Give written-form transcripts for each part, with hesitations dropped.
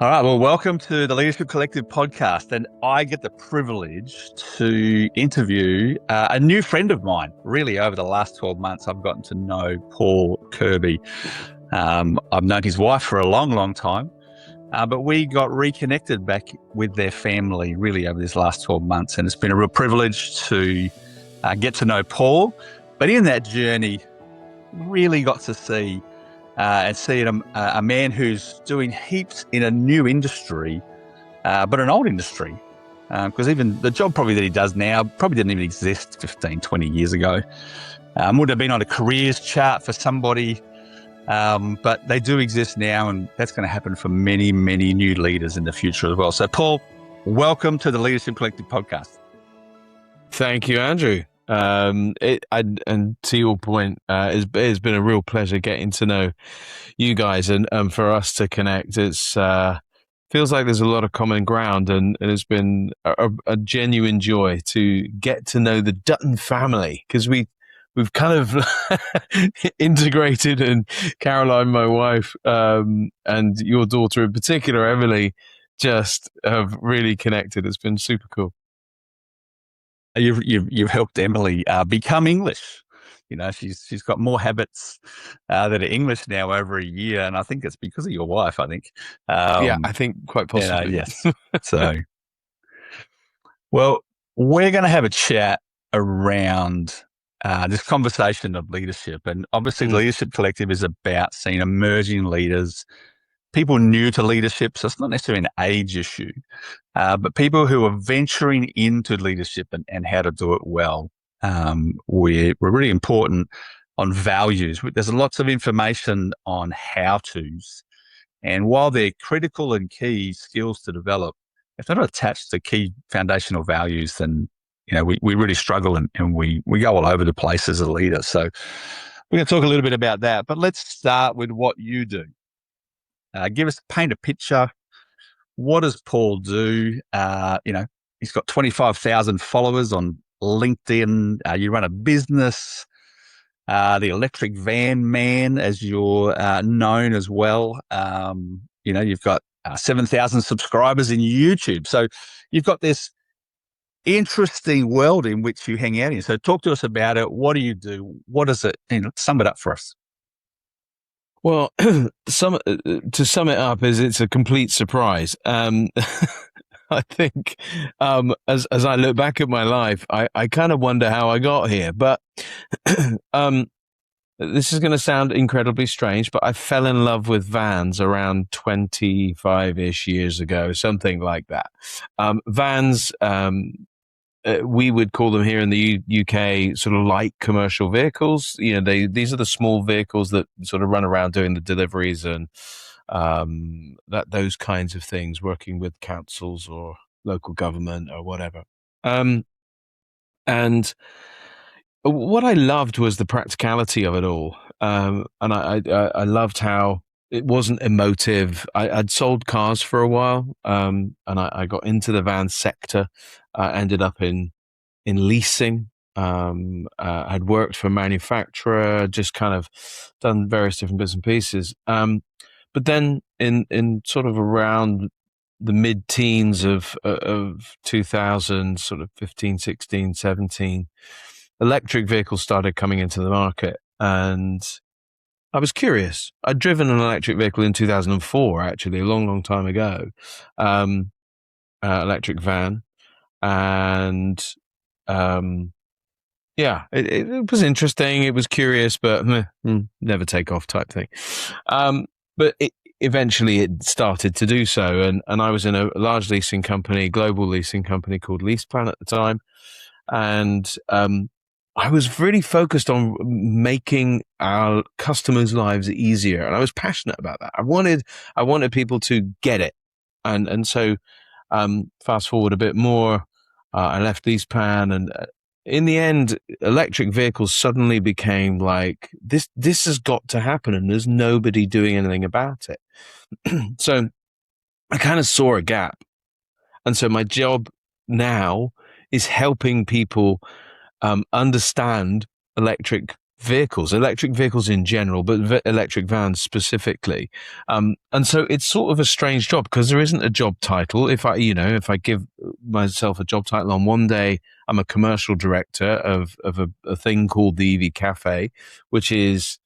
All right. Well, welcome to the Leadership Collective podcast. And I get the privilege to interview a new friend of mine. Really, over the last 12 months, I've gotten to know Paul Kirby. I've known his wife for a long, long time, but we got reconnected back with their family really over this last 12 months. And it's been a real privilege to get to know Paul. But in that journey, really got to see and seeing a man who's doing heaps in a new industry, but an old industry. Because even the job probably that he does now probably didn't even exist 15, 20 years ago. Would have been on a careers chart for somebody, but they do exist now, and that's going to happen for many, many new leaders in the future as well. So, Paul, welcome to the Leadership Collective podcast. Thank you, Andrew. And to your point, it's been a real pleasure getting to know you guys and for us to connect. It's feels like there's a lot of common ground, and it's been a genuine joy to get to know the Dutton family, because we've kind of integrated, and Caroline, my wife, and your daughter in particular, Emily, just have really connected. It's been super cool. You've helped Emily become English. You know, she's got more habits that are English now over a year, and I think it's because of your wife. I think. Yeah, I think quite possibly. Yes. So, well, we're going to have a chat around this conversation of leadership, and obviously, the Leadership Collective is about seeing emerging leaders, people new to leadership. So it's not necessarily an age issue, but people who are venturing into leadership and how to do it well. We're really important on values. There's lots of information on how-tos. And while they're critical and key skills to develop, if they're not attached to key foundational values, then we really struggle and we go all over the place as a leader. So we're going to talk a little bit about that. But let's start with what you do. Paint a picture. What does Paul do? He's got 25,000 followers on LinkedIn. You run a business, the Electric Van Man, as you're known as well. You've got 7,000 subscribers in YouTube. So you've got this interesting world in which you hang out in. So talk to us about it. What do you do? What is it? Sum it up for us. Well, to sum it up, it's a complete surprise. I think as I look back at my life, I kind of wonder how I got here. But this is going to sound incredibly strange, but I fell in love with vans around 25-ish years ago, something like that. Vans, we would call them here in the UK sort of light commercial vehicles. These are the small vehicles that sort of run around doing the deliveries and those kinds of things, working with councils or local government or whatever. And what I loved was the practicality of it all. And I loved how it wasn't emotive. I'd sold cars for a while, and I got into the van sector. I ended up in leasing. I'd worked for a manufacturer, just kind of done various different bits and pieces. But then in sort of around the mid-teens of 2000, sort of 15, 16, 17, electric vehicles started coming into the market, and I was curious. I'd driven an electric vehicle in 2004, actually, a long, long time ago, electric van. And it was interesting. It was curious, but never take off type thing. But eventually it started to do so. And I was in a large leasing company, global leasing company called LeasePlan at the time. And I was really focused on making our customers' lives easier. And I was passionate about that. I wanted people to get it. And so fast forward a bit more, I left LeasePlan, and in the end, electric vehicles suddenly became like, this has got to happen, and there's nobody doing anything about it. So I kind of saw a gap. And so my job now is helping people understand electric vehicles, electric vehicles in general, but electric vans specifically. And so it's sort of a strange job because there isn't a job title. If I give myself a job title on one day, I'm a commercial director of a thing called the EV Cafe, which is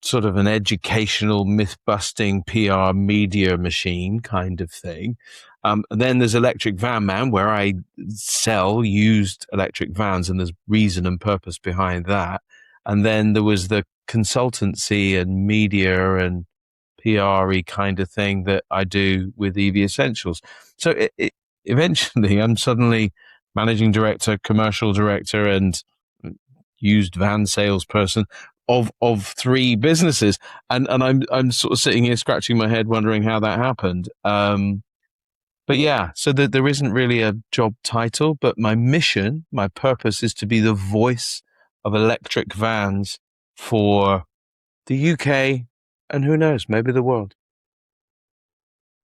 sort of an educational, myth-busting PR media machine kind of thing. And then there's Electric Van Man, where I sell used electric vans, and there's reason and purpose behind that. And then there was the consultancy and media and PR-y kind of thing that I do with EV Essentials. So eventually I'm suddenly managing director, commercial director, and used van salesperson of three businesses. And I'm sort of sitting here scratching my head wondering how that happened. But yeah, so there isn't really a job title, but my mission, my purpose is to be the voice of electric vans for the UK and who knows, maybe the world.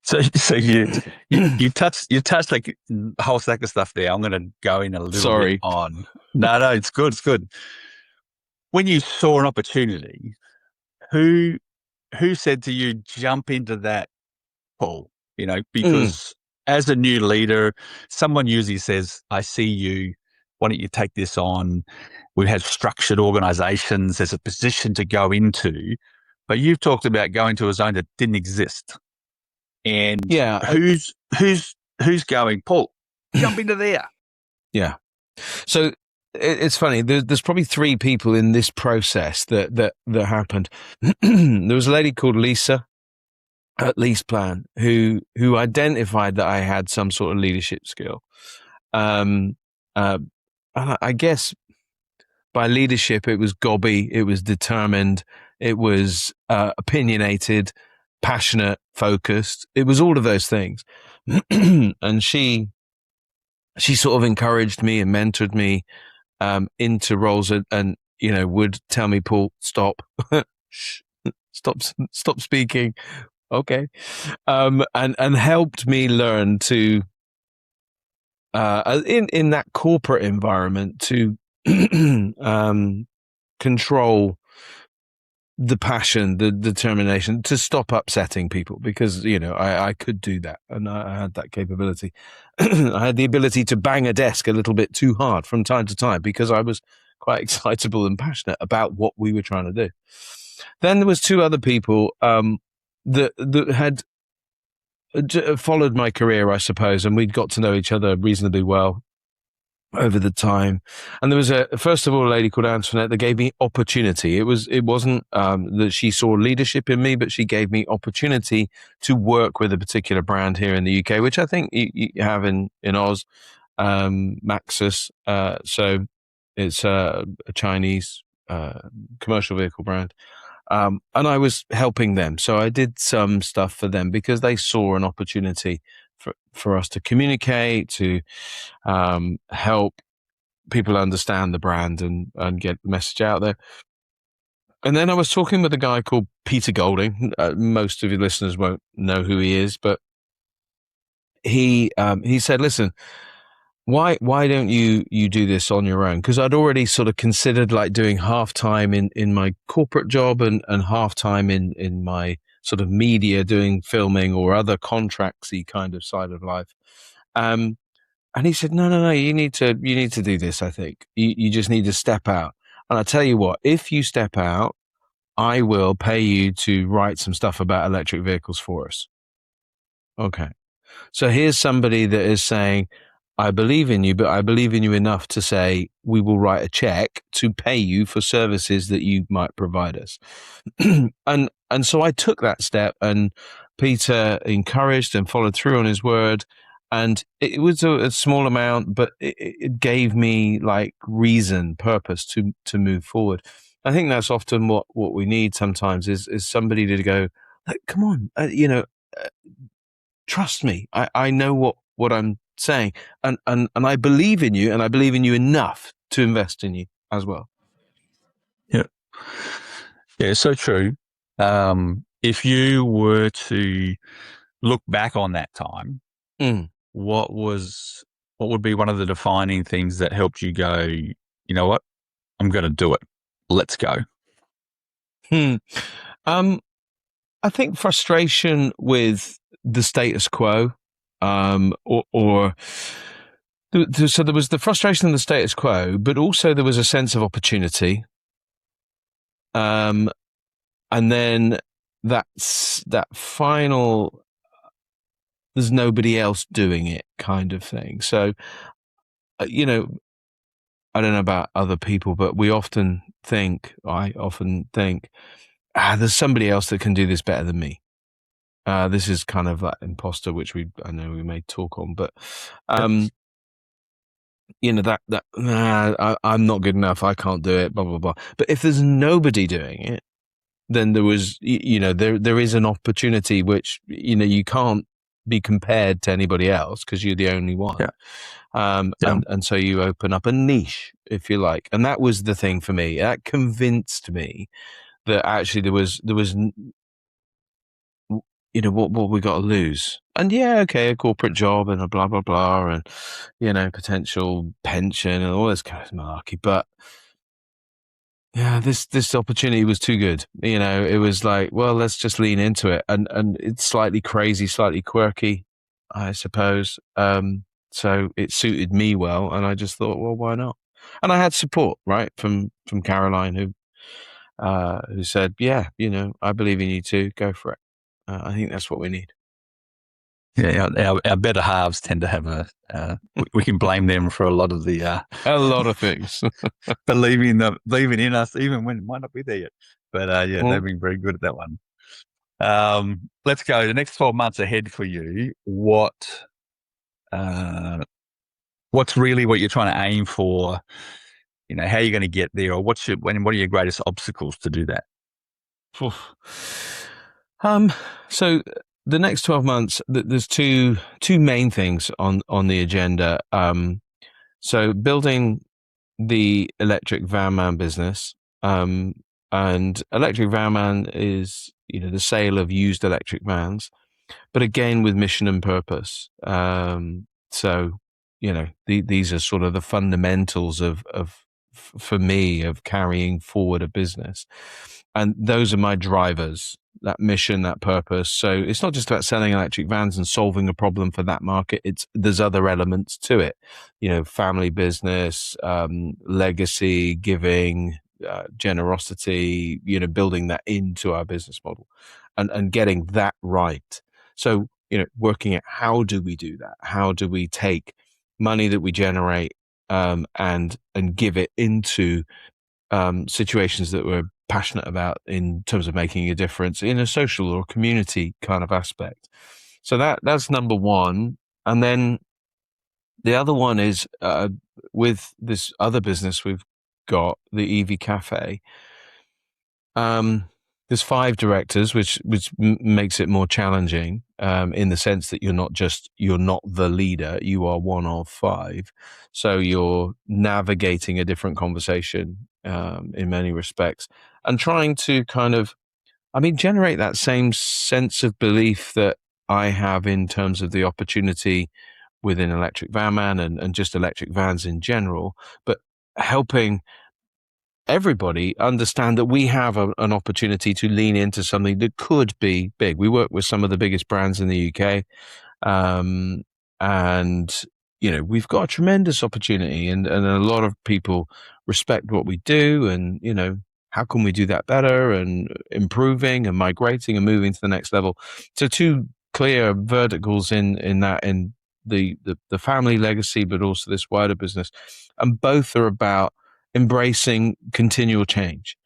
So you touched like a whole stack of stuff there. I'm going to go in a little bit on. No, it's good. It's good. When you saw an opportunity, who said to you, jump into that, Paul? Because as a new leader, someone usually says, I see you. Why don't you take this on? We have structured organizations. There's a position to go into. But you've talked about going to a zone that didn't exist. And yeah, who's going, Paul, jump into there? Yeah. So it's funny. There's probably three people in this process that happened. There was a lady called Lisa at Leaseplan who identified that I had some sort of leadership skill. And I guess by leadership, it was gobby, it was determined, it was opinionated, passionate, focused. It was all of those things. And she sort of encouraged me and mentored me into roles and would tell me, Paul, stop, stop speaking. Okay. And helped me learn to, in that corporate environment, to control the passion, the determination to stop upsetting people, because, I could do that and I had that capability. I had the ability to bang a desk a little bit too hard from time to time because I was quite excitable and passionate about what we were trying to do. Then there was two other people that had followed my career, I suppose, and we'd got to know each other reasonably well over the time. And there was first of all, a lady called Antoinette that gave me opportunity. It wasn't that she saw leadership in me, but she gave me opportunity to work with a particular brand here in the UK, which I think you have in Oz, Maxus. So it's a Chinese commercial vehicle brand. And I was helping them. So I did some stuff for them because they saw an opportunity for us to communicate, to help people understand the brand and get the message out there. And then I was talking with a guy called Peter Golding. Most of your listeners won't know who he is, but he said, listen, why don't you do this on your own? Because I'd already sort of considered like doing half-time in my corporate job and half-time in my sort of media, doing filming or other contractsy kind of side of life. And he said, no, you need to do this. I think you just need to step out. And I tell you what, if you step out, I will pay you to write some stuff about electric vehicles for us. Okay. So here's somebody that is saying, I believe in you, but I believe in you enough to say we will write a check to pay you for services that you might provide us. And so I took that step, and Peter encouraged and followed through on his word. And it was a small amount, but it gave me like reason, purpose to move forward. I think that's often what we need sometimes is somebody to go, like, come on, trust me. I know what I'm saying, and I believe in you, and I believe in you enough to invest in you as well. Yeah, so true. If you were to look back on that time, what would be one of the defining things that helped you go, you know what, I'm going to do it? let's go? I think frustration with the status quo, so there was the frustration in the status quo, but also there was a sense of opportunity. And then that final, there's nobody else doing it kind of thing. So, I don't know about other people, but I often think, there's somebody else that can do this better than me. This is kind of that imposter, which I know we may talk on, but, I'm not good enough. I can't do it, blah, blah, blah. But if there's nobody doing it, then there is an opportunity which, you can't be compared to anybody else because you're the only one. Yeah. And so you open up a niche, if you like. And that was the thing for me. That convinced me that actually there was what we got to lose. And a corporate job and a blah, blah, blah, and, potential pension and all this kind of malarkey. But yeah, this opportunity was too good. It was like, well, let's just lean into it. And it's slightly crazy, slightly quirky, I suppose. So it suited me well. And I just thought, well, why not? And I had support, right, from Caroline, who said, yeah, I believe in you too. Go for it. I think that's what we need. Yeah, our better halves tend to have we can blame them for a lot of the a lot of things, believing in us even when it might not be there yet. But they've been very good at that one. Let's go. The next 12 months ahead for you. What's really what you're trying to aim for? How you're going to get there, or what are your greatest obstacles to do that? So the next 12 months, there's two main things on the agenda. So building the electric van man business, and electric van man is, the sale of used electric vans, but again, with mission and purpose. So, these are sort of the fundamentals for me, of carrying forward a business. And those are my drivers, that mission, that purpose. So it's not just about selling electric vans and solving a problem for that market. There's other elements to it, family business, legacy, giving, generosity, building that into our business model and getting that right. So, working at how do we do that? How do we take money that we generate, and give it into, situations that we're passionate about in terms of making a difference in a social or community kind of aspect. So that's number one. And then the other one is, with this other business we've got, the EV Cafe. There's 5 directors, which makes it more challenging, in the sense that you're not the leader, you are one of 5. So you're navigating a different conversation, in many respects, and trying to generate that same sense of belief that I have in terms of the opportunity within Electric Van Man and just electric vans in general, but helping everybody understand that we have an opportunity to lean into something that could be big. We work with some of the biggest brands in the UK, and we've got a tremendous opportunity, and a lot of people respect what we do, and how can we do that better, and improving and migrating and moving to the next level. So 2 clear verticals in the family legacy, but also this wider business, and both are about embracing continual change,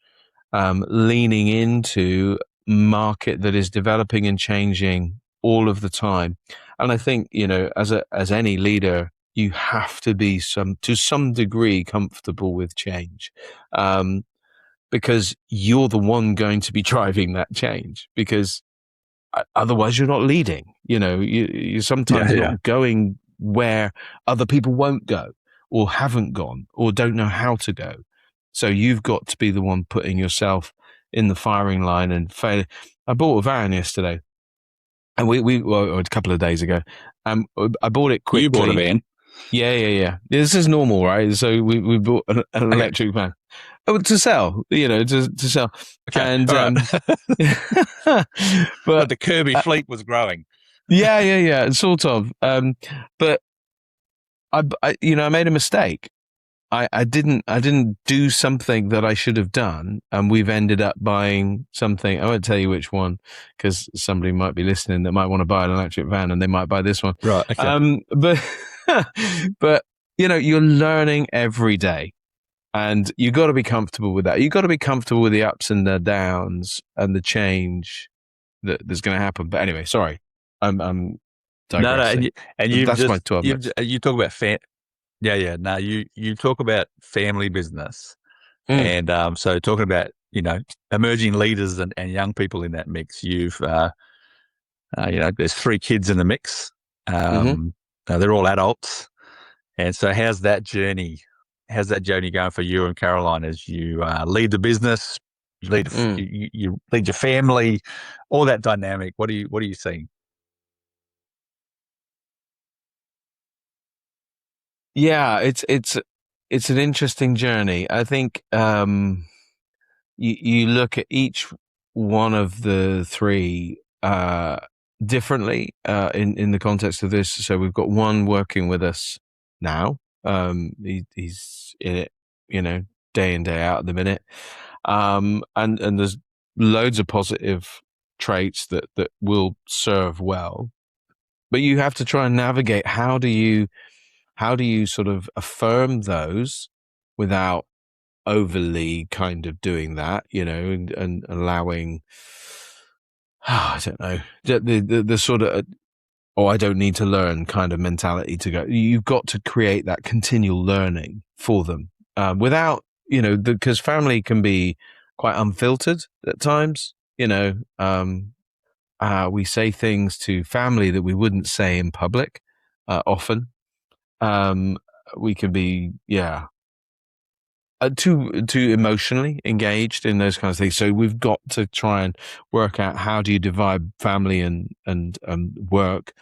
leaning into market that is developing and changing all of the time. And I think, as any leader, you have to be to some degree comfortable with change, because you're the one going to be driving that change, because otherwise you're not leading. You sometimes not going where other people won't go, or haven't gone, or don't know how to go. So you've got to be the one putting yourself in the firing line and failing. I bought a van yesterday, and a couple of days ago. I bought it quickly. You bought a van? Yeah. This is normal, right? So we bought an electric van. Oh, to sell, to sell. Okay, And all right. But but the Kirby fleet was growing. yeah, sort of. But I made a mistake. I didn't do something that I should have done, and we've ended up buying something. I won't tell you which one because somebody might be listening that might want to buy an electric van, and they might buy this one. Right. Okay. But but you're learning every day, and you got to be comfortable with that. You got to be comfortable with the ups and the downs and the change that's going to happen. But anyway, sorry, I'm digressing. No, and you've That's just my 12 minutes. you talk about Yeah. No, you talk about family business, and so talking about emerging leaders and young people in that mix. There's 3 kids in the mix. They're all adults, and so how's that journey? How's that journey going for you and Caroline as you lead the business, you lead you lead your family, all that dynamic? What are you seeing? Yeah, it's an interesting journey. I think you look at each one of the 3 differently in the context of this. So we've got one working with us now. He's in it, day in day out at the minute. And there's loads of positive traits that will serve well. But you have to try and navigate how do you sort of affirm those without overly kind of doing that, and allowing, I don't know, the sort of, I don't need to learn kind of mentality to go. You've got to create that continual learning for them without, because family can be quite unfiltered at times. We say things to family that we wouldn't say in public often. We can be, too emotionally engaged in those kinds of things. So we've got to try and work out how do you divide family and work.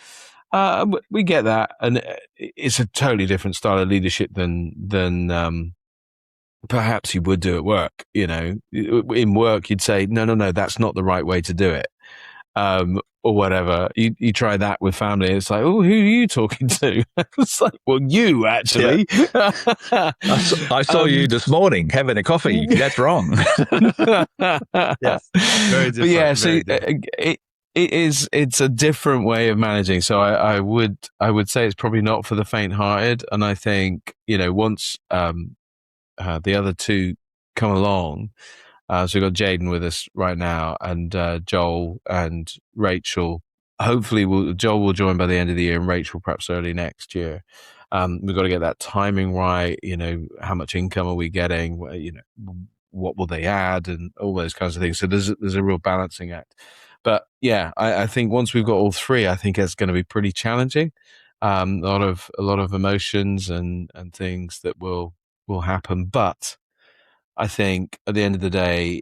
We get that, and it's a totally different style of leadership than perhaps you would do at work. In work, you'd say, no, that's not the right way to do it. Or whatever. You try that with family. It's like, oh, who are you talking to? It's like, well, you actually. Yeah. I saw you this morning having a coffee. That's wrong. Yes, very different. But yeah, so it's a different way of managing. So I would say it's probably not for the faint-hearted. And I think once the other 2 come along. So we've got Jaden with us right now, and Joel and Rachel. Hopefully, Joel will join by the end of the year, and Rachel perhaps early next year. We've got to get that timing right. How much income are we getting? What will they add, and all those kinds of things. So there's a real balancing act. But yeah, I think once we've got all 3, I think it's going to be pretty challenging. A lot of emotions and things that will happen, but I think at the end of the day,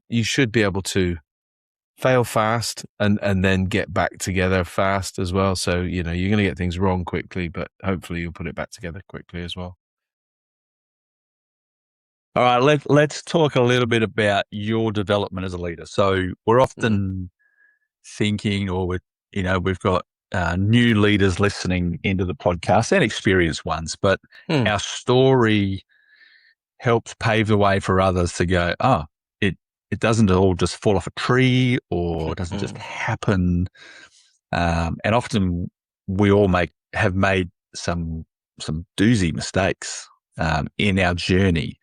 you should be able to fail fast and then get back together fast as well. So, you're going to get things wrong quickly, but hopefully you'll put it back together quickly as well. All right, let's talk a little bit about your development as a leader. So we're often thinking, or we've got new leaders listening into the podcast and experienced ones, but our story helps pave the way for others to go, it doesn't all just fall off a tree, or it doesn't just happen. And often we all have made some doozy mistakes in our journey.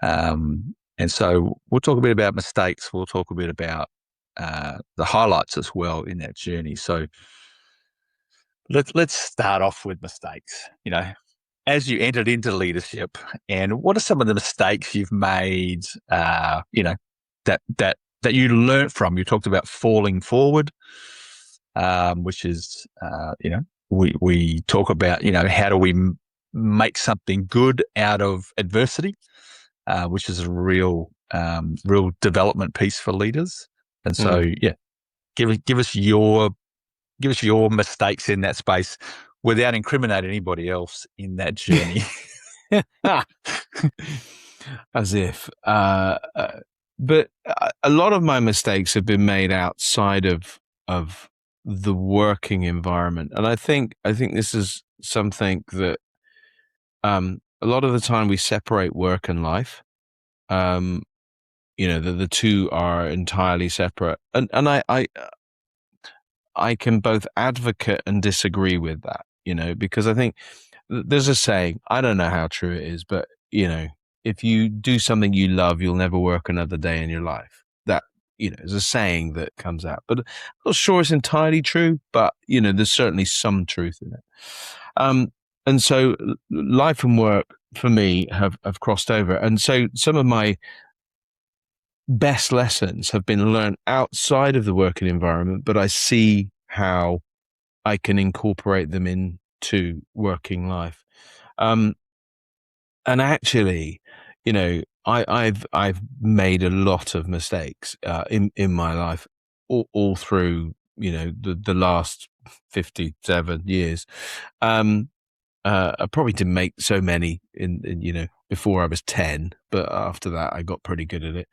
And so we'll talk a bit about mistakes. We'll talk a bit about the highlights as well in that journey. So let's start off with mistakes. As you entered into leadership, and what are some of the mistakes you've made, that you learnt from? You talked about falling forward, which is, we talk about, how do we make something good out of adversity, which is a real development piece for leaders. And so, give us your mistakes in that space. without incriminating anybody else in that journey. As if. But a lot of my mistakes have been made outside of the working environment, and I think this is something that a lot of the time we separate work and life. The two are entirely separate, and I can both advocate and disagree with that, because I think there's a saying, I don't know how true it is, but if you do something you love, you'll never work another day in your life. That, is a saying that comes out, but I'm not sure it's entirely true, but there's certainly some truth in it. And so life and work for me have crossed over. And so some of my best lessons have been learned outside of the working environment, but I see how I can incorporate them into working life. And actually, I've made a lot of mistakes in my life all through the last 57 years. I probably didn't make so many in before I was 10, but after that I got pretty good at it.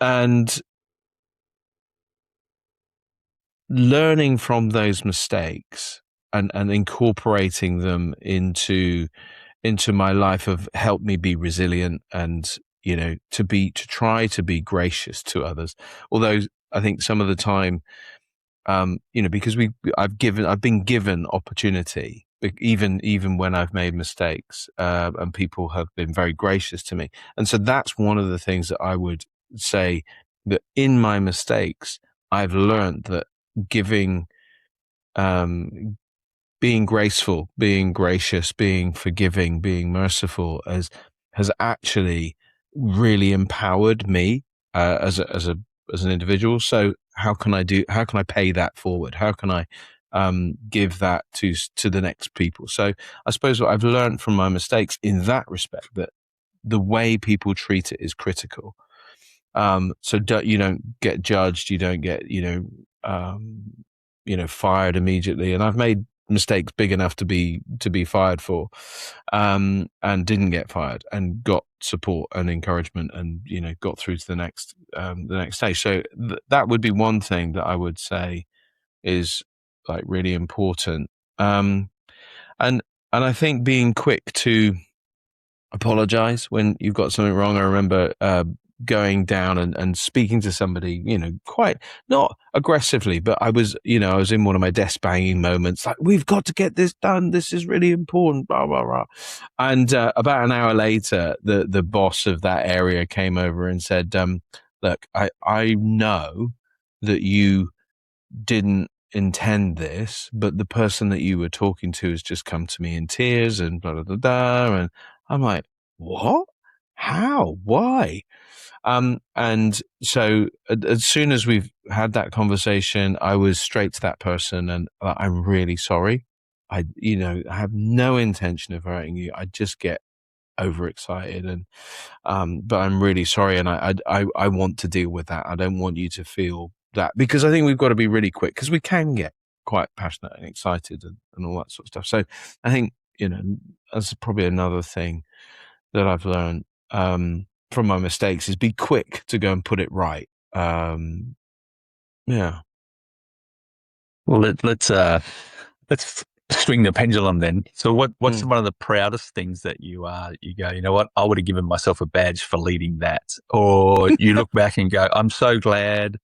And learning from those mistakes and incorporating them into my life have helped me be resilient and to try to be gracious to others. Although I think some of the time, because I've been given opportunity, even when I've made mistakes, and people have been very gracious to me. And so that's one of the things that I would say, that in my mistakes, I've learned that giving, being graceful, being gracious, being forgiving, being merciful has actually really empowered me as an individual. So how can I pay that forward? How can I give that to the next people? So I suppose what I've learned from my mistakes in that respect, that the way people treat it is critical. So you don't get judged, you don't get fired immediately. And I've made mistakes big enough to be fired for, and didn't get fired, and got support and encouragement, and got through to the next stage. So that would be one thing that I would say is like really important. And I think being quick to apologize when you've got something wrong. I remember going down and speaking to somebody, quite not aggressively, but I was in one of my desk banging moments, like, we've got to get this done. This is really important, blah, blah, blah. And about an hour later, the boss of that area came over and said, look, I know that you didn't intend this, but the person that you were talking to has just come to me in tears and blah, blah, blah, blah. And I'm like, what? How? Why? And so as soon as we've had that conversation, I was straight to that person and I'm really sorry. I have no intention of hurting you. I just get overexcited and, but I'm really sorry. And I want to deal with that. I don't want you to feel that, because I think we've got to be really quick, because we can get quite passionate and excited and all that sort of stuff. So I think, that's probably another thing that I've learned, from my mistakes, is be quick to go and put it right. Yeah. Well, let's swing the pendulum then. So what's one of the proudest things that you go, you know what, I would have given myself a badge for leading that? Or you look back and go, I'm so glad,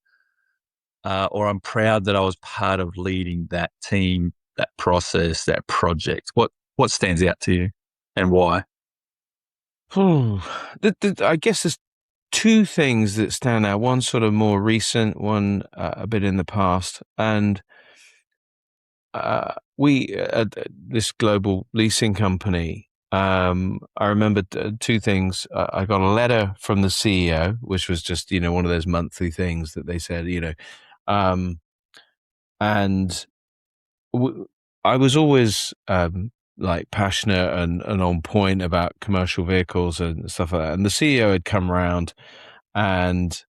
or I'm proud that I was part of leading that team, that process, that project. What stands out to you and why? I guess there's two things that stand out. One sort of more recent, one a bit in the past. And we, this global leasing company, I remember two things. I got a letter from the CEO, which was just, one of those monthly things that they said, and I was always like passionate and on point about commercial vehicles and stuff like that. And the CEO had come around and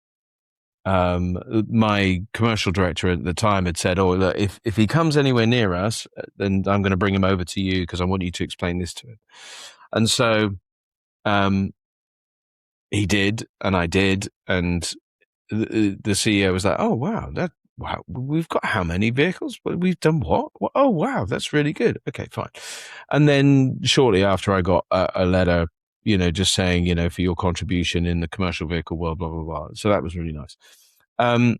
my commercial director at the time had said, "Oh, look, if he comes anywhere near us, then I'm going to bring him over to you because I want you to explain this to him." And so he did, and I did, and the CEO was like, "Oh wow, wow, we've got how many vehicles? We've done what? Oh wow, that's really good. Okay, fine." And then shortly after, I got a letter, just saying, for your contribution in the commercial vehicle world, blah blah blah. So that was really nice. And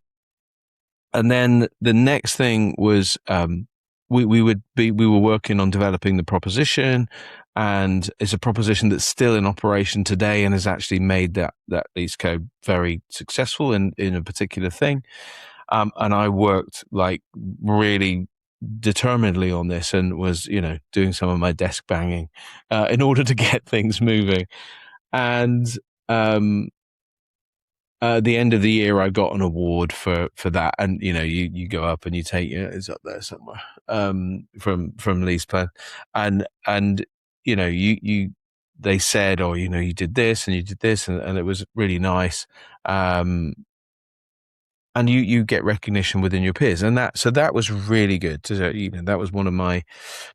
then the next thing was we were working on developing the proposition, and it's a proposition that's still in operation today and has actually made that lease code very successful in a particular thing. And I worked like really determinedly on this and was, doing some of my desk banging in order to get things moving. And the end of the year, I got an award for that, and you go up and you take it's up there somewhere from Lease Plan, and you they said, oh, you did this and you did this, and it was really nice, and you get recognition within your peers, and that was really good. That was one of my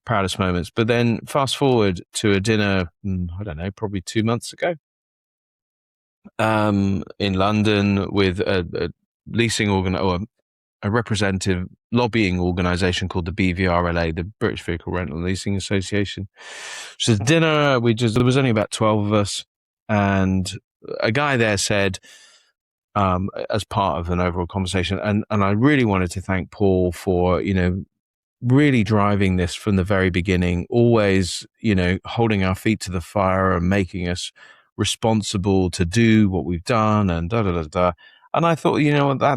proudest moments. But then fast forward to a dinner, I don't know, probably 2 months ago, in London with a leasing or a representative lobbying organisation called the BVRLA, the British Vehicle Rental and Leasing Association. So dinner, there was only about 12 of us, and a guy there said, as part of an overall conversation, and I really wanted to thank Paul for, really driving this from the very beginning, always, holding our feet to the fire and making us responsible to do what we've done, and da da da da. And I thought,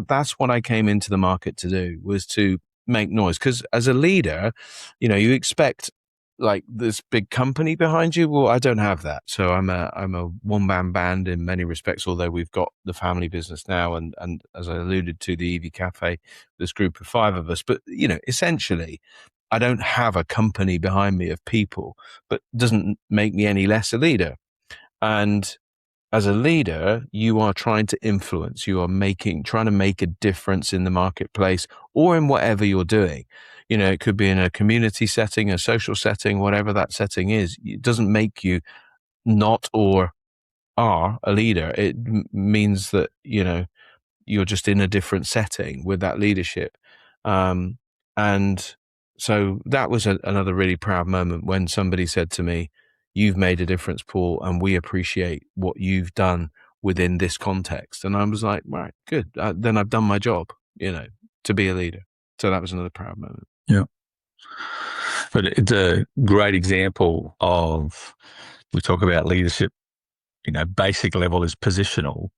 that's what I came into the market to do, was to make noise. Because as a leader, you expect like this big company behind you. Well, I don't have that, so I'm a one-man band in many respects. Although we've got the family business now, and as I alluded to, the EV Cafe, this group of 5 of us. But essentially, I don't have a company behind me of people, but doesn't make me any less a leader. And as a leader, you are trying to influence, you are trying to make a difference in the marketplace or in whatever you're doing. It could be in a community setting, a social setting, whatever that setting is. It doesn't make you not or are a leader. It means that, you're just in a different setting with that leadership. And so that was another really proud moment when somebody said to me, "You've made a difference, Paul, and we appreciate what you've done within this context." And I was like, right, good. Then I've done my job, to be a leader. So that was another proud moment. Yeah. But it's a great example of, we talk about leadership, basic level is positional.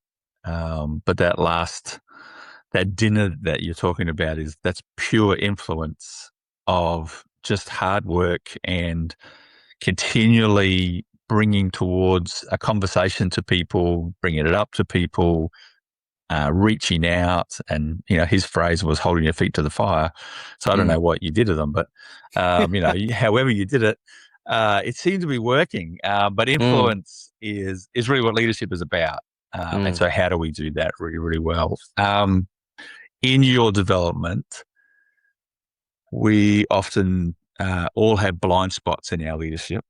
But that dinner that you're talking about that's pure influence of just hard work and continually bringing towards a conversation to people, bringing it up to people, reaching out. And, his phrase was holding your feet to the fire. So I don't know what you did to them, but, however you did it, it seemed to be working. But influence is really what leadership is about. And so how do we do that really, really well? In your development, we often all have blind spots in our leadership,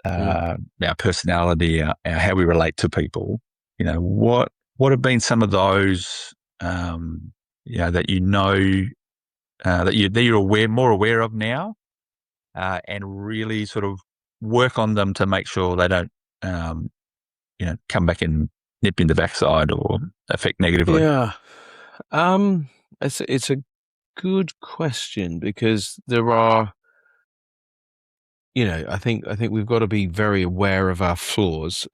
our personality, how we relate to people. What have been some of those, that that you're more aware of now, and really sort of work on them to make sure they don't, come back and nip in the backside or affect negatively? Yeah. It's a good question, because there are, I think we've got to be very aware of our flaws,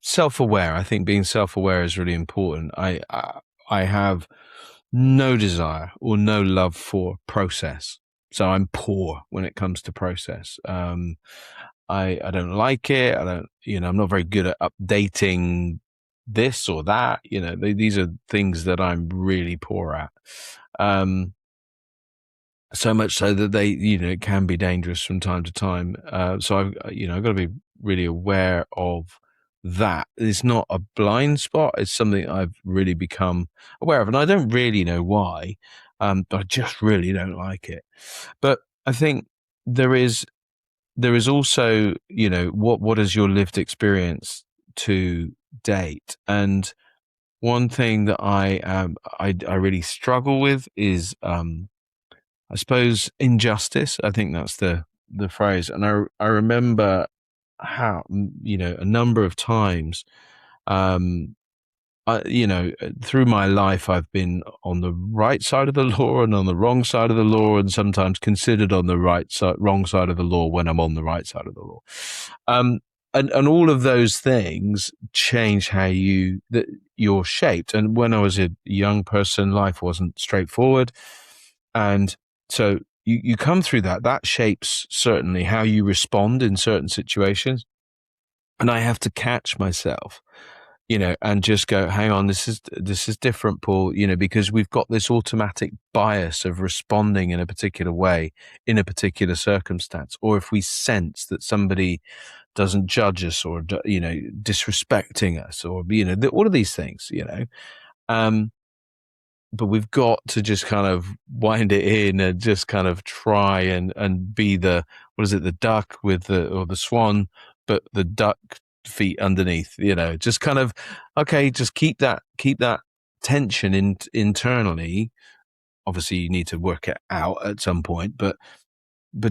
self-aware. I think being self-aware is really important. I have no desire or no love for process. So I'm poor when it comes to process. I don't like it. I'm not very good at updating this or that. These are things that I'm really poor at. So much so that they, it can be dangerous from time to time. So I've got to be really aware of that is not a blind spot. It's something I've really become aware of, and I don't really know why, but I just really don't like it. But I think there is also, what is your lived experience to date? And one thing that I really struggle with is, I suppose, injustice. I think that's the phrase. And I remember how, a number of times, through my life, I've been on the right side of the law and on the wrong side of the law, and sometimes considered on the wrong side of the law when I'm on the right side of the law. And all of those things change how you're shaped. And when I was a young person, life wasn't straightforward. And so you come through that shapes certainly how you respond in certain situations. And I have to catch myself, and just go, hang on, this is different, Paul, because we've got this automatic bias of responding in a particular way in a particular circumstance. Or if we sense that somebody doesn't judge us or, disrespecting us or, all of these things, but we've got to just kind of wind it in and just kind of try and be the duck with or the swan, but the duck feet underneath, just kind of, okay, just keep that tension internally. Obviously you need to work it out at some point, but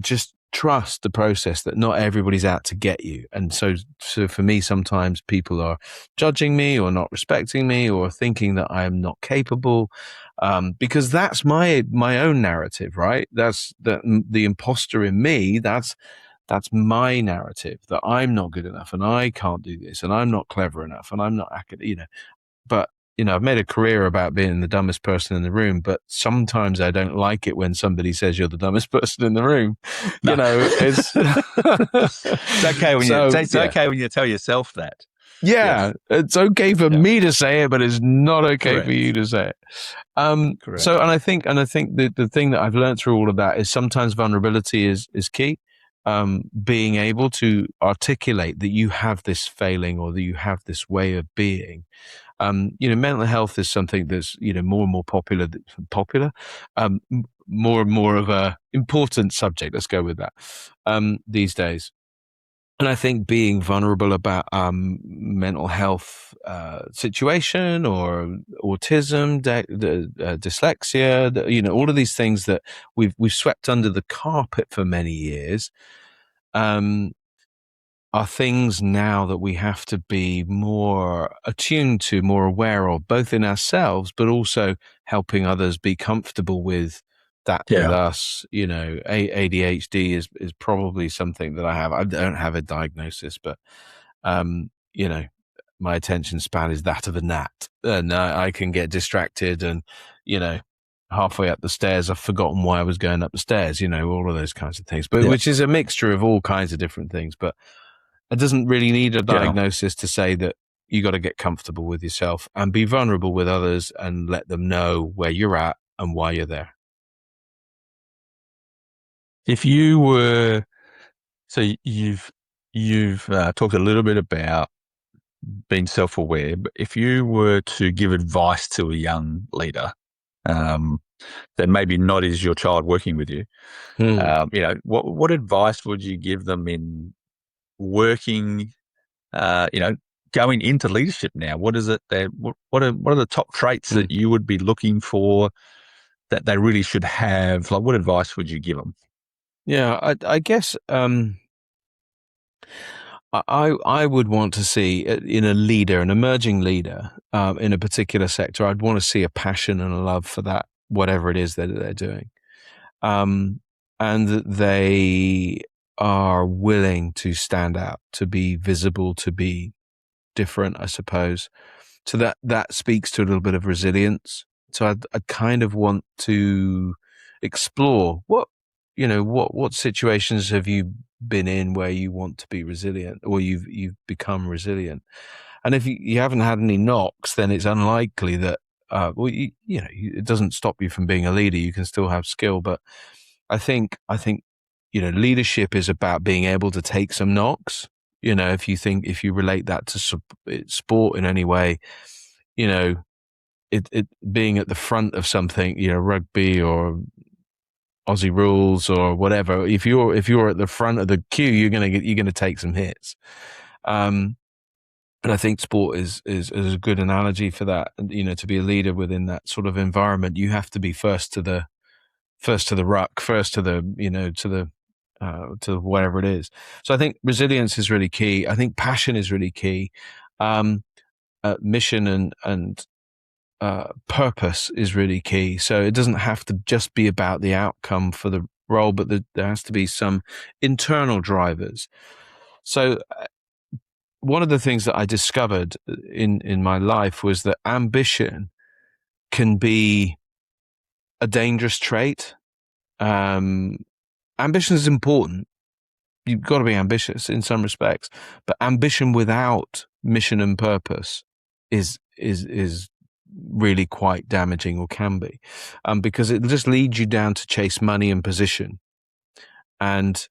just trust the process that not everybody's out to get you. And so for me, sometimes people are judging me or not respecting me or thinking that I am not capable, because that's my own narrative, right? That's the imposter in me. That's my narrative, that I'm not good enough and I can't do this and I'm not clever enough and I'm not academic, but I've made a career about being the dumbest person in the room, but sometimes I don't like it when somebody says you're the dumbest person in the room. No. It's it's okay when okay when you tell yourself that. Yeah, yes. It's okay for me to say it, but it's not okay Correct. for you to say it. So, and I think the thing that I've learned through all of that is sometimes vulnerability is key. Being able to articulate that you have this failing or that you have this way of being. Mental health is something that's, more and more popular, more and more of a important subject. Let's go with that, these days. And I think being vulnerable about mental health situation or autism, dyslexia, all of these things that we've swept under the carpet for many years, are things now that we have to be more attuned to, more aware of, both in ourselves, but also helping others be comfortable with that with us. ADHD is probably something that I have. I don't have a diagnosis, but, my attention span is that of a gnat, and I can get distracted and, halfway up the stairs, I've forgotten why I was going up the stairs, all of those kinds of things, but which is a mixture of all kinds of different things. But it doesn't really need a diagnosis to say that you got to get comfortable with yourself and be vulnerable with others and let them know where you're at and why you're there. If you were, so you've talked a little bit about being self-aware, but if you were to give advice to a young leader, that maybe not is your child working with you, what advice would you give them in working, going into leadership now? What is it that, what are the top traits that you would be looking for that they really should have? Like, what advice would you give them? Yeah, I guess I would want to see in a leader, an emerging leader, in a particular sector, I'd want to see a passion and a love for that, whatever it is that they're doing, and that they are willing to stand out, to be visible, to be different, I suppose. So that speaks to a little bit of resilience. So I kind of want to explore what situations have you been in where you want to be resilient, or you've become resilient. And if you haven't had any knocks, then it's unlikely that it doesn't stop you from being a leader. You can still have skill, but I think leadership is about being able to take some knocks if you relate that to sport in any way, it being at the front of something, rugby or Aussie rules or whatever. If you're at the front of the queue, you're gonna take some hits. And I think sport is a good analogy for that. To be a leader within that sort of environment, you have to be first to the ruck, first to the to whatever it is. So I think resilience is really key. I think passion is really key. Mission and purpose is really key. So it doesn't have to just be about the outcome for the role, but there has to be some internal drivers. So one of the things that I discovered in my life was that ambition can be a dangerous trait. Ambition is important. You've got to be ambitious in some respects, but ambition without mission and purpose is really quite damaging, or can be, because it just leads you down to chase money and position, and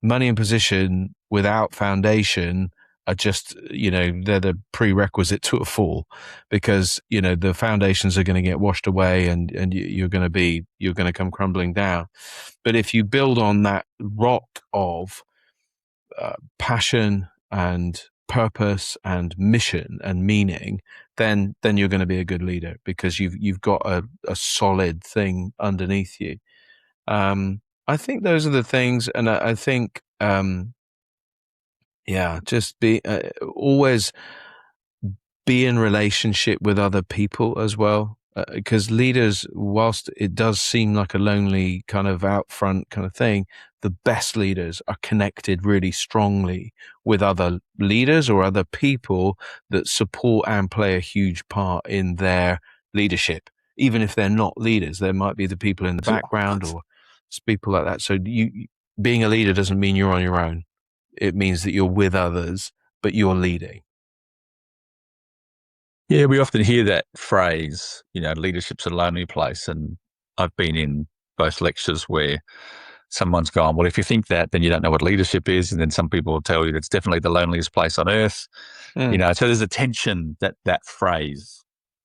money and position without foundation are just, they're the prerequisite to a fall, because, the foundations are going to get washed away and you're going to come crumbling down. But if you build on that rock of passion and purpose and mission and meaning, then you're going to be a good leader, because you've got a solid thing underneath you. I think those are the things, and I think just always be in relationship with other people as well, because leaders, whilst it does seem like a lonely kind of out front kind of thing, the best leaders are connected really strongly with other leaders or other people that support and play a huge part in their leadership. Even if they're not leaders, there might be the people in the background or people like that. So being a leader doesn't mean you're on your own. It means that you're with others, but you're leading. Yeah, we often hear that phrase, leadership's a lonely place. And I've been in both lectures where someone's gone, well, if you think that, then you don't know what leadership is. And then some people will tell you it's definitely the loneliest place on earth. So there's a tension that phrase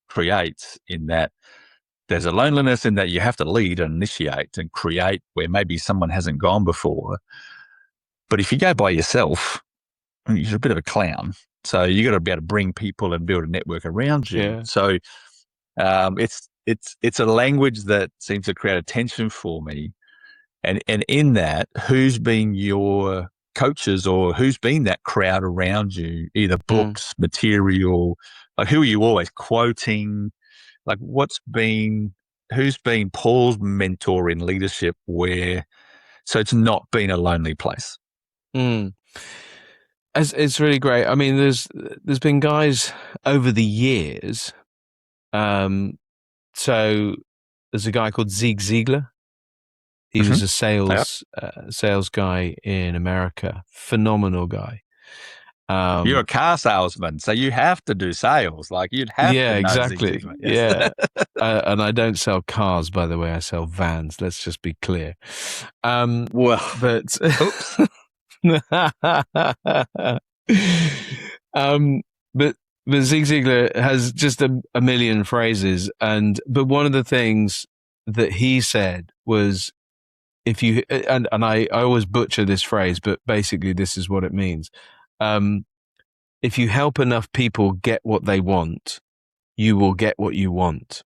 creates, in that there's a loneliness in that you have to lead and initiate and create where maybe someone hasn't gone before. But if you go by yourself, you're a bit of a clown. So you got to be able to bring people and build a network around you. Yeah. So it's a language that seems to create a tension for me. And in that, who's been your coaches, or who's been that crowd around you, either books, material, like who are you always quoting? Like who's been Paul's mentor in leadership so it's not been a lonely place? It's really great. I mean, there's been guys over the years. So there's a guy called Zig Ziglar. He was a sales guy in America. Phenomenal guy. You're a car salesman, so you have to do sales. Like you'd have to know exactly. Zig Ziglar. Yes. Yeah. And I don't sell cars, by the way. I sell vans. Let's just be clear. But oops. But Zig Ziglar has just a million phrases, but one of the things that he said was, if you and I always butcher this phrase, but basically this is what it means. If you help enough people get what they want, you will get what you want.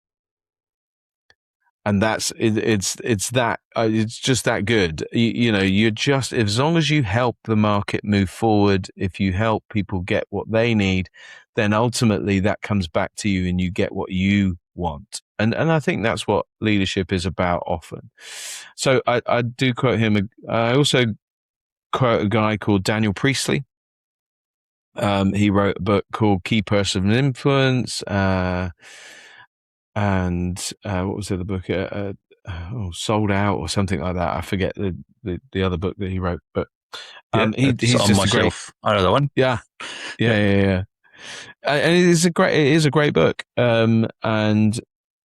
And it's just that good. You're just, as long as you help the market move forward, if you help people get what they need, then ultimately that comes back to you and you get what you want. And I think that's what leadership is about often. So I do quote him. I also quote a guy called Daniel Priestley. He wrote a book called Key Person of Influence. And what was the other book? Sold Out or something like that. I forget the other book that he wrote, but he's on just my shelf. Another one. Yeah. And it is a great book. And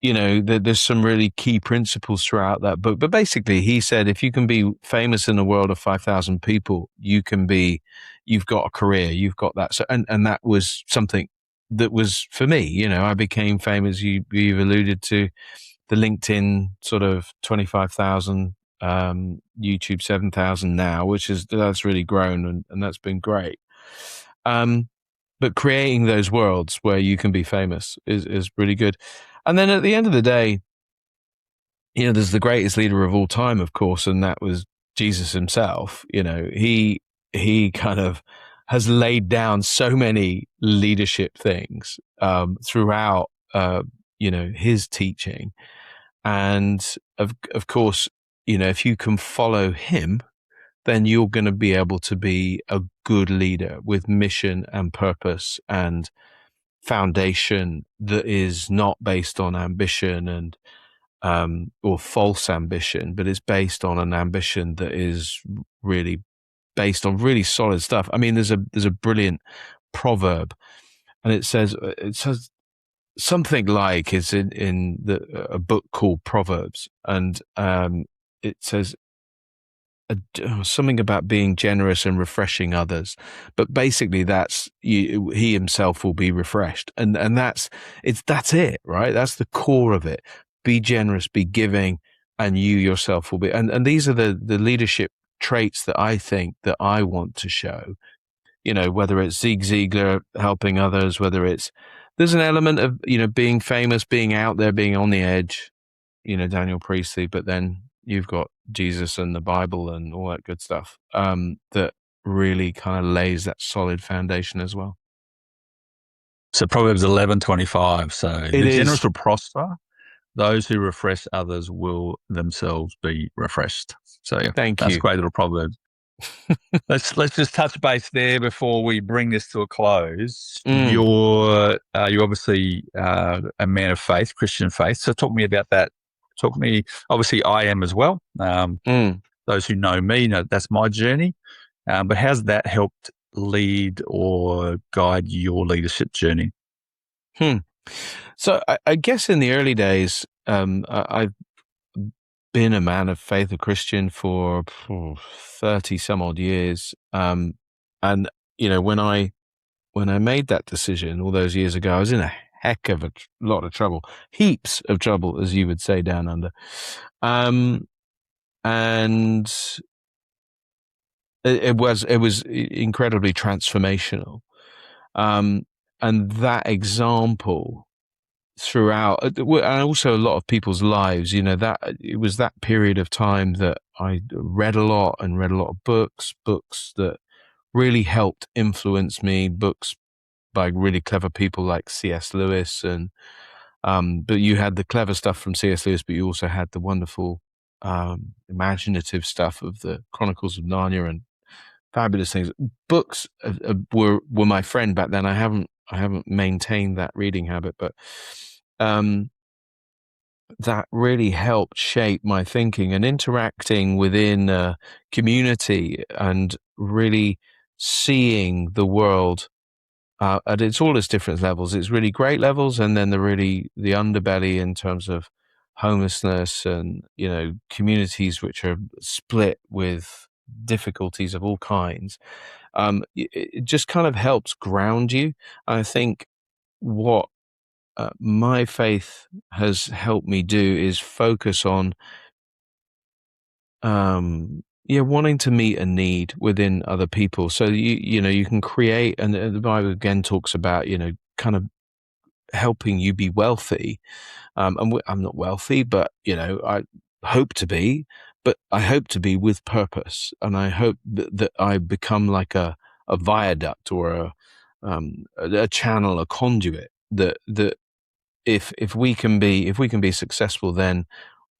there's some really key principles throughout that book. But basically, he said, if you can be famous in a world of 5,000 people, you can be you've got a career, you've got that. So, and that was something that was for me. I became famous. You've alluded to the LinkedIn sort of 25,000, YouTube 7,000 now, that's really grown, and that's been great. But creating those worlds where you can be famous is really good. And then at the end of the day, there's the greatest leader of all time, of course, and that was Jesus himself. He kind of has laid down so many leadership things throughout, his teaching. And of course, if you can follow him, then you're going to be able to be a good leader with mission and purpose and foundation that is not based on ambition and or false ambition, but it's based on an ambition that is really based on really solid stuff. I mean, there's a brilliant proverb, and it says something like, it's in a book called Proverbs, and it says something about being generous and refreshing others, but basically that's he himself will be refreshed, and that's it, right? That's the core of it. Be generous, be giving, and you yourself will be. And these are the leadership traits that I think that I want to show. Whether it's Zig Ziglar helping others, there's an element of being famous, being out there, being on the edge. Daniel Priestley, but then you've got Jesus and the Bible and all that good stuff that really kind of lays that solid foundation as well. So Proverbs 11:25. So the generous will prosper. Those who refresh others will themselves be refreshed. So yeah, that's a great little proverb. Let's just touch base there before we bring this to a close. You're obviously a man of faith, Christian faith. So talk me about that. Talk me. Obviously, I am as well. Those who know me know that's my journey. But how's that helped lead or guide your leadership journey? So I guess in the early days, I've been a man of faith, a Christian for 30 some odd years. And when I made that decision all those years ago, I was in a heck of a lot of trouble, heaps of trouble, as you would say down under. And it was incredibly transformational. And that example throughout, and also a lot of people's lives, that it was that period of time that I read a lot of books that really helped influence me, books by really clever people like C.S. Lewis, and but you had the clever stuff from C.S. Lewis, but you also had the wonderful imaginative stuff of the Chronicles of Narnia and fabulous things. Books were my friend back then. I haven't maintained that reading habit, but that really helped shape my thinking and interacting within a community and really seeing the world at all its different levels. It's really great levels, and then the underbelly in terms of homelessness and communities which are split with difficulties of all kinds. It just kind of helps ground you. I think what my faith has helped me do is focus on wanting to meet a need within other people. So you can create, and the Bible again talks about kind of helping you be wealthy. And I'm not wealthy, but I hope to be. But I hope to be with purpose, and I hope that I become like a viaduct or a channel, a conduit. That if we can be successful, then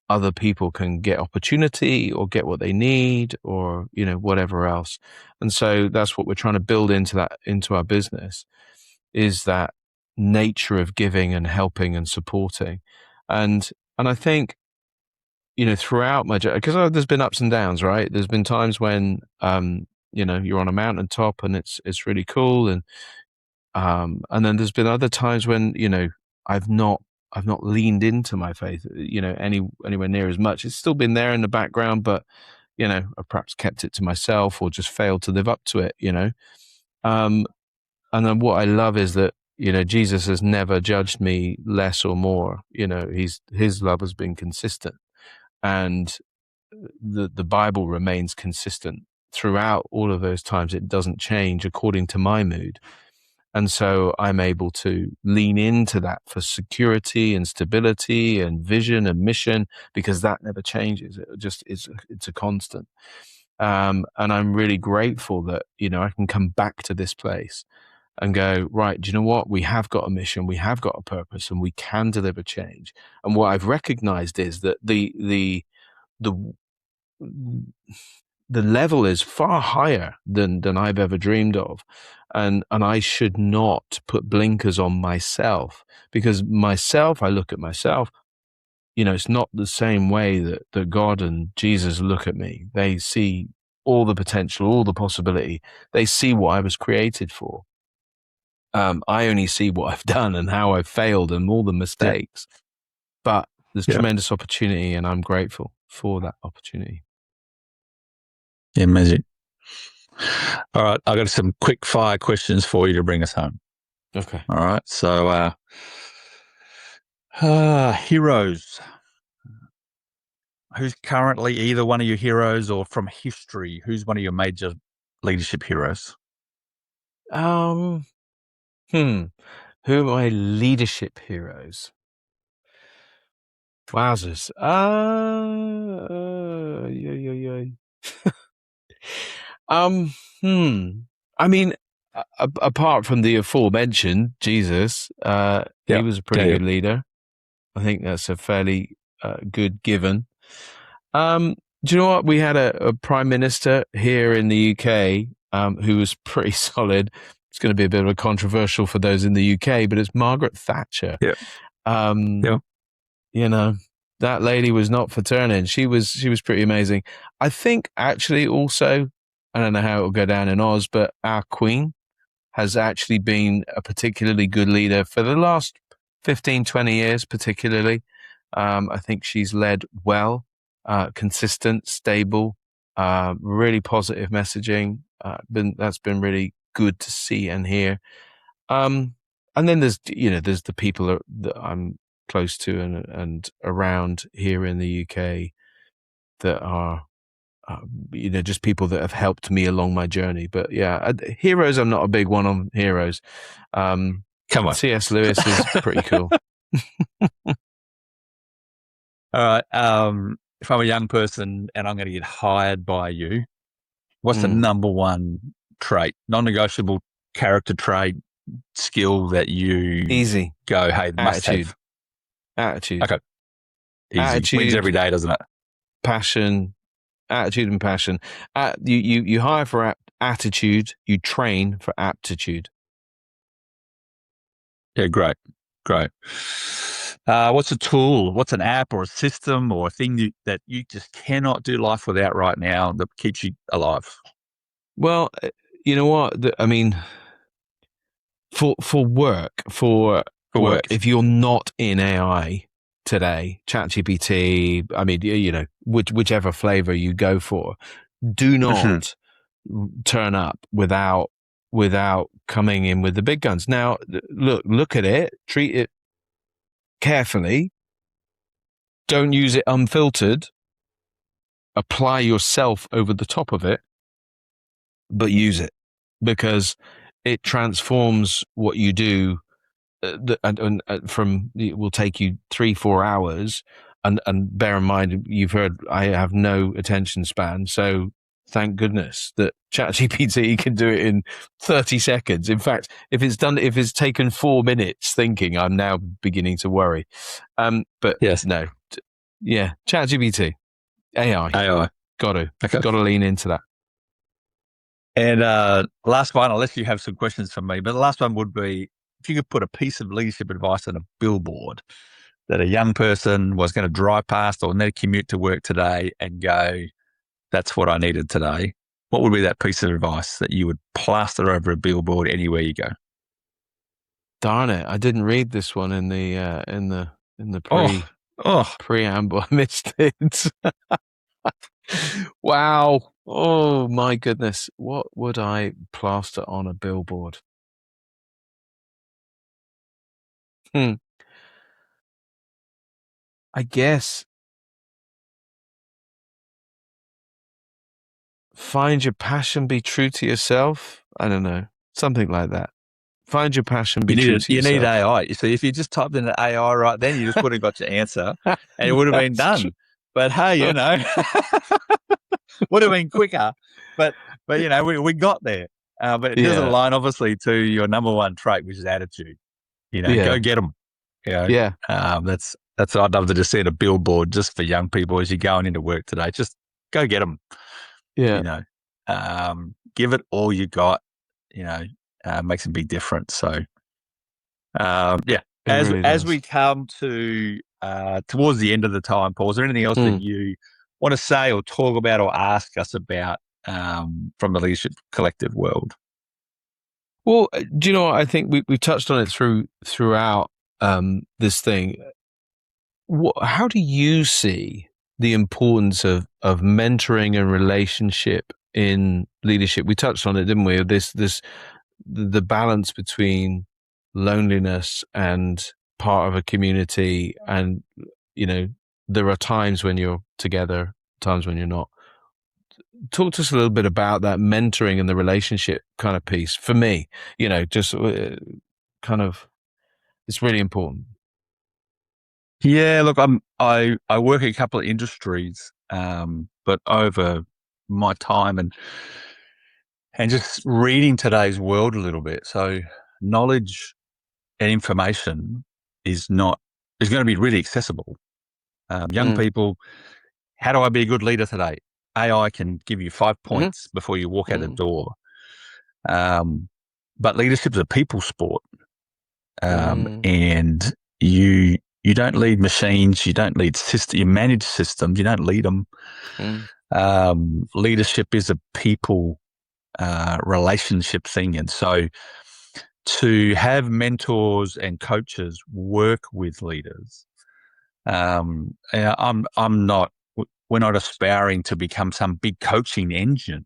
other people can get opportunity or get what they need, or whatever else. And so that's what we're trying to build into our business, is that nature of giving and helping and supporting. And I think throughout my journey, because there's been ups and downs, right? There's been times when you're on a mountaintop and it's really cool, and then there's been other times when I've not leaned into my faith, anywhere near as much. It's still been there in the background, but I've perhaps kept it to myself or just failed to live up to it, And then what I love is that, Jesus has never judged me less or more. His love has been consistent, and the Bible remains consistent throughout all of those times. It doesn't change according to my mood. And so I'm able to lean into that for security and stability and vision and mission, because that never changes. It's a constant. And I'm really grateful that, I can come back to this place and go, right, do you know what? We have got a mission, we have got a purpose, and we can deliver change. And what I've recognized is that the level is far higher than I've ever dreamed of. And I should not put blinkers on myself, because I look at myself, it's not the same way that God and Jesus look at me. They see all the potential, all the possibility. They see what I was created for. I only see what I've done and how I've failed and all the mistakes. Yeah. But there's tremendous opportunity, and I'm grateful for that opportunity. Yeah, magic. All right, I've got some quick fire questions for you to bring us home. Okay. All right, so heroes. Who's currently either one of your heroes, or from history, who's one of your major leadership heroes? Who are my leadership heroes? Wowzers. I mean, apart from the aforementioned Jesus, he was a pretty good leader. I think that's a fairly good given. Do you know what? We had a prime minister here in the UK who was pretty solid. It's going to be a bit of a controversial for those in the UK, but it's Margaret Thatcher. That lady was not for turning. She was pretty amazing. I think actually also, I don't know how it will go down in Oz, but our Queen has actually been a particularly good leader for the last 15, 20 years, particularly. I think she's led well, consistent, stable, really positive messaging. That's been really good to see and hear. And then there's the people that I'm close to and around here in the UK that are, just people that have helped me along my journey. But heroes, I'm not a big one on heroes. Come on. C.S. Lewis is pretty cool. All right. If I'm a young person and I'm going to get hired by you, what's the number one trait, non-negotiable character trait, skill that you go, hey, must have? Attitude. Okay. Easy. Attitude. Wins every day, doesn't it? Passion. Attitude and passion. You hire for attitude, you train for aptitude. Yeah, great. What's a tool? What's an app or a system or a thing that you just cannot do life without right now that keeps you alive? Well, you know what? For work, if you're not in AI today, ChatGPT, I mean, whichever flavor you go for, do not turn up without coming in with the big guns. Now, look at it, treat it carefully. Don't use it unfiltered. Apply yourself over the top of it, but use it, because it transforms what you do. It will take you 3-4 hours. And bear in mind, you've heard I have no attention span, so thank goodness that ChatGPT can do it in 30 seconds. In fact, if it's taken 4 minutes thinking, I'm now beginning to worry. But yes, no, ChatGPT, AI, got to lean into that. And last one, unless you have some questions for me, but the last one would be, if you could put a piece of leadership advice on a billboard that a young person was going to drive past or need to commute to work today and go, that's what I needed today, what would be that piece of advice that you would plaster over a billboard anywhere you go? Darn it, I didn't read this one in the preamble. I missed it. Wow. Oh my goodness. What would I plaster on a billboard? Hmm. I guess find your passion, be true to yourself. I don't know. Something like that. Find your passion, be true to You need yourself. AI. You see, if you just typed in AI right then, you just would have got your answer and it would have been That's true. done. But hey, would have been quicker. But we got there. But it doesn't Yeah. align obviously to your number one trait, which is attitude. Go Yeah. get them. Yeah. That's I'd love to just see a billboard just for young people as you're going into work today. Just go get them. Yeah. You know, give it all you got. Makes a big difference. So yeah, It really as we does. come to towards the end of the time, Paul, is there anything else that Hmm. you want to say or talk about or ask us about from the Leadership Collective world? Well, do you know what? I think we touched on it throughout this thing. How do you see the importance of mentoring and relationship in leadership? We touched on it, didn't we? This the balance between loneliness and part of a community, and there are times when you're together, times when you're not. Talk to us a little bit about that mentoring and the relationship kind of piece. For me, just kind of, it's really important. Yeah, look, I work in a couple of industries, but over my time and just reading today's world a little bit, so knowledge and information is going to be really accessible. Young Mm. people, how do I be a good leader today? AI can give you 5 Mm-hmm. points before you walk out the Mm. door. Um, but leadership is a people sport, Mm. and you don't lead machines, you don't lead systems, you manage systems, you don't lead them. Mm. Leadership is a people relationship thing, and so to have mentors and coaches work with leaders. I'm not. We're not aspiring to become some big coaching engine,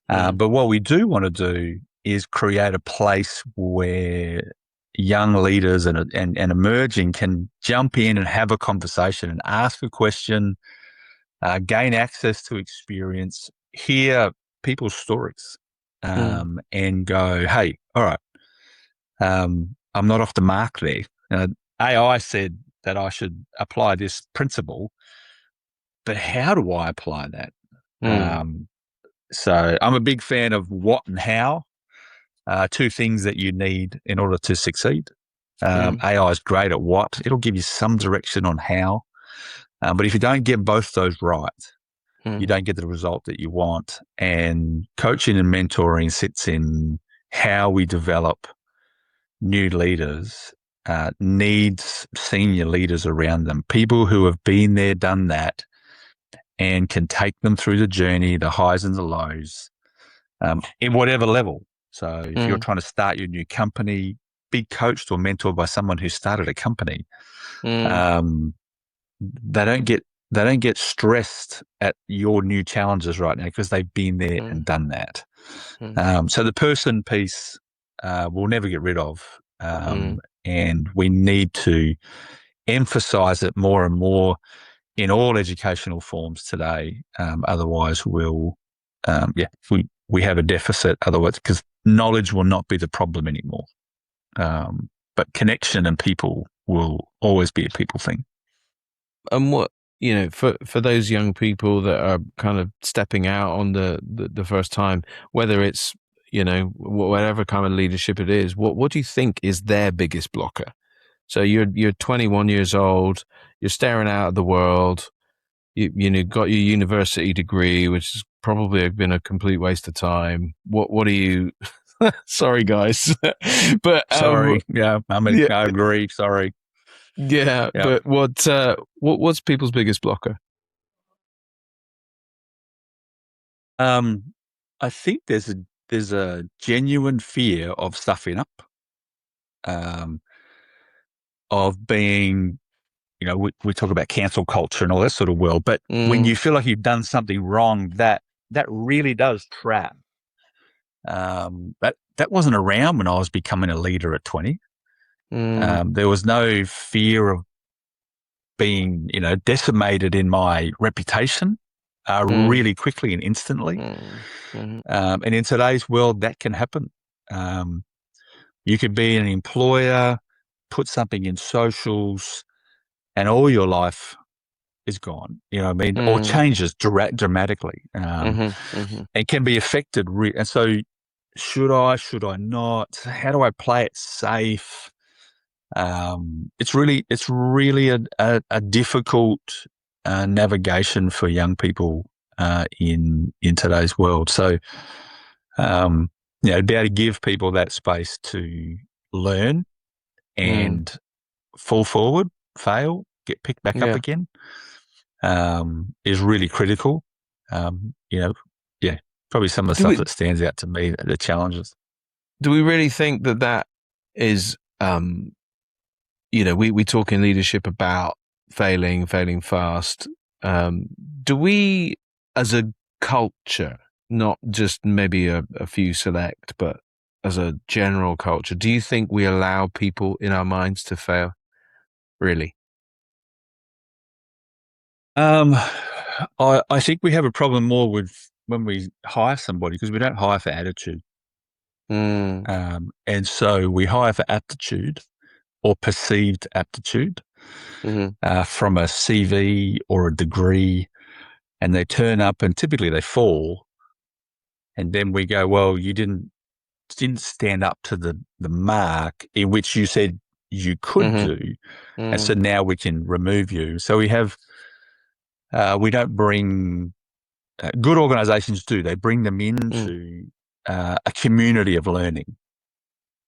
Mm. but what we do want to do is create a place where young leaders and emerging can jump in and have a conversation and ask a question, gain access to experience, hear people's stories, Mm. and go, hey, all right, I'm not off the mark there. AI said that I should apply this principle, but how do I apply that? Mm. Um, so I'm a big fan of what and how, two things that you need in order to succeed. Mm. AI is great at what, it'll give you some direction on how. But if you don't get both those right, you Mm. don't get the result that you want. And coaching and mentoring sits in how we develop new leaders, needs senior leaders around them, people who have been there, done that, and can take them through the journey, the highs and the lows, in whatever level. So if you're Mm. trying to start your new company, be coached or mentored by someone who started a company. Mm. Um, they don't get stressed at your new challenges right now because they've been there and Mm. done that. Mm. So the person piece we'll never get rid of, Mm. and we need to emphasize it more and more in all educational forms today. Otherwise, we have a deficit. Otherwise, because knowledge will not be the problem anymore. But connection and people will always be a people thing. And what, for those young people that are kind of stepping out on the first time, whether it's, whatever kind of leadership it is, what do you think is their biggest blocker? So you're 21 years old, you're staring out at the world, got your university degree, which has probably been a complete waste of time. What do you? Sorry, guys, but Sorry. Yeah, yeah, I agree. Sorry. yeah. Yeah. But what's people's biggest blocker? Um, I think there's a genuine fear of stuffing up, um, of being, we talk about cancel culture and all that sort of world, but when you feel like you've done something wrong, that really does trap. That wasn't around when I was becoming a leader at 20. There was no fear of being, decimated in my reputation really quickly and instantly. And in today's world, that can happen. You could be an employer, put something in socials, and all your life is gone, or changes dramatically. It can be affected. And so should I not? How do I play it safe? It's really a difficult navigation for young people in today's world. So, be able to give people that space to learn and fall forward, fail, get picked back up again, is really critical. Probably some of the stuff that stands out to me, the challenges. Do we really think that is, we talk in leadership about failing fast. Do we, as a culture, not just maybe a few select, but as a general culture, do you think we allow people in our minds to fail? Really? I think we have a problem more with when we hire somebody, because we don't hire for attitude. And so we hire for aptitude or perceived aptitude from a CV or a degree, and they turn up and typically they fall. And then we go, well, you didn't stand up to the mark in which you said you could do. And so now we can remove you. So we have, we don't bring, good organizations do, they bring them into a community of learning.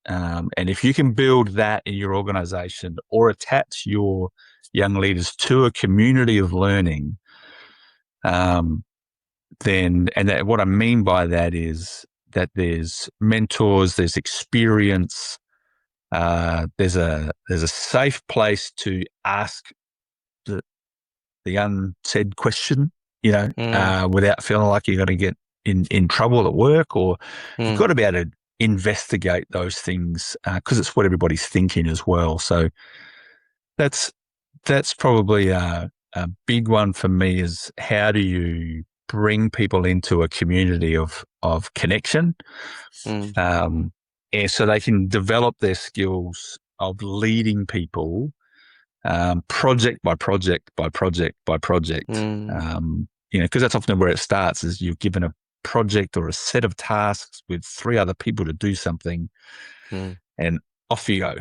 And if you can build that in your organization or attach your young leaders to a community of learning, then, and what I mean by that is that there's mentors, there's experience, there's a safe place to ask the unsaid question, without feeling like you're going to get in trouble at work, or you've got to be able to investigate those things because it's what everybody's thinking as well. So that's probably a big one for me, is how do you bring people into a community of connection, and so they can develop their skills of leading people project by project by project by project. Because that's often where it starts, is you're given a project or a set of tasks with 3 other people to do something, and off you go,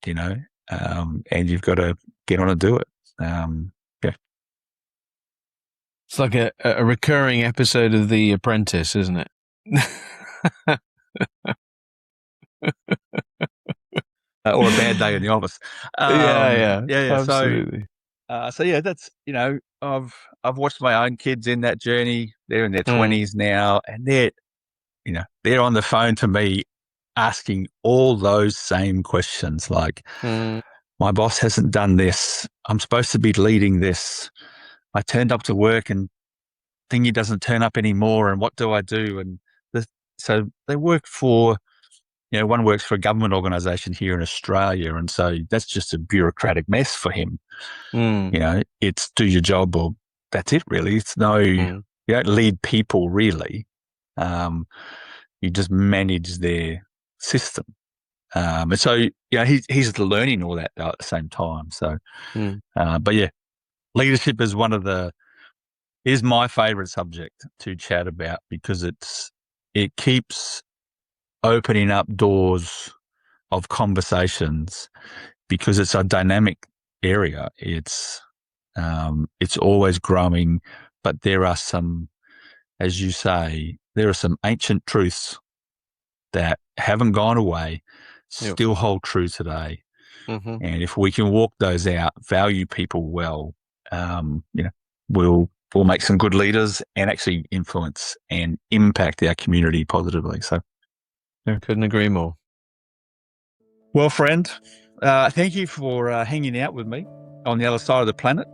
and you've got to get on and do it. It's like a recurring episode of The Apprentice, isn't it? Or a bad day in the office. Yeah, absolutely. So that's, I've watched my own kids in that journey. They're in their 20s now, and they're on the phone to me asking all those same questions, like, my boss hasn't done this. I'm supposed to be leading this. I turned up to work and thingy doesn't turn up anymore, and what do I do? And so they work for, one works for a government organisation here in Australia, and so that's just a bureaucratic mess for him. It's do your job, or that's it, really. It's you don't lead people, really. You just manage their system. And so, he's learning all that at the same time. So, but yeah, leadership is is my favourite subject to chat about, because it keeps opening up doors of conversations, because it's a dynamic area. It's always growing, but there are some, as you say, there are some ancient truths that haven't gone away, still hold true today. And if we can walk those out, value people well, we'll make some good leaders and actually influence and impact our community positively. So, couldn't agree more. Well, friend, thank you for hanging out with me on the other side of the planet.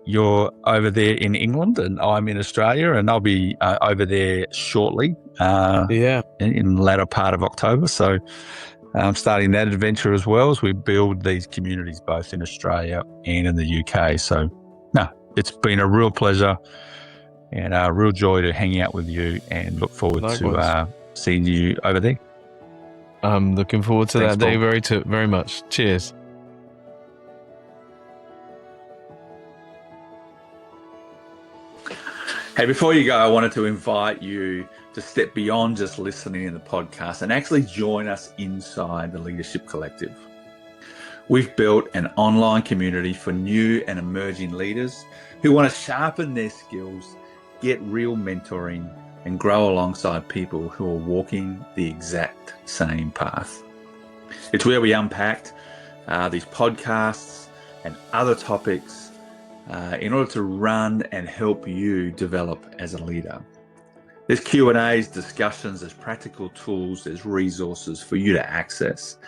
You're over there in England and I'm in Australia, and I'll be over there shortly in the latter part of October. So I'm starting that adventure as well as we build these communities both in Australia and in the UK. So, it's been a real pleasure and a real joy to hang out with you, and look forward to seeing you over there. I'm looking forward to that day Paul. very much. Cheers. Hey, before you go, I wanted to invite you to step beyond just listening in the podcast and actually join us inside the Leadership Collective. We've built an online community for new and emerging leaders who want to sharpen their skills, get real mentoring, and grow alongside people who are walking the exact same path. It's where we unpacked these podcasts and other topics in order to run and help you develop as a leader. There's Q&As, discussions, there's practical tools, there's resources for you to access.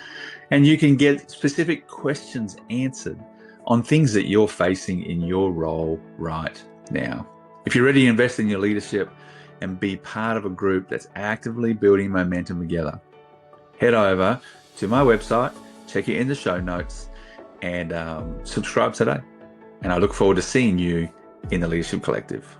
And you can get specific questions answered on things that you're facing in your role right now. If you're ready to invest in your leadership and be part of a group that's actively building momentum together, head over to my website, check it in the show notes, and subscribe today. And I look forward to seeing you in the Leadership Collective.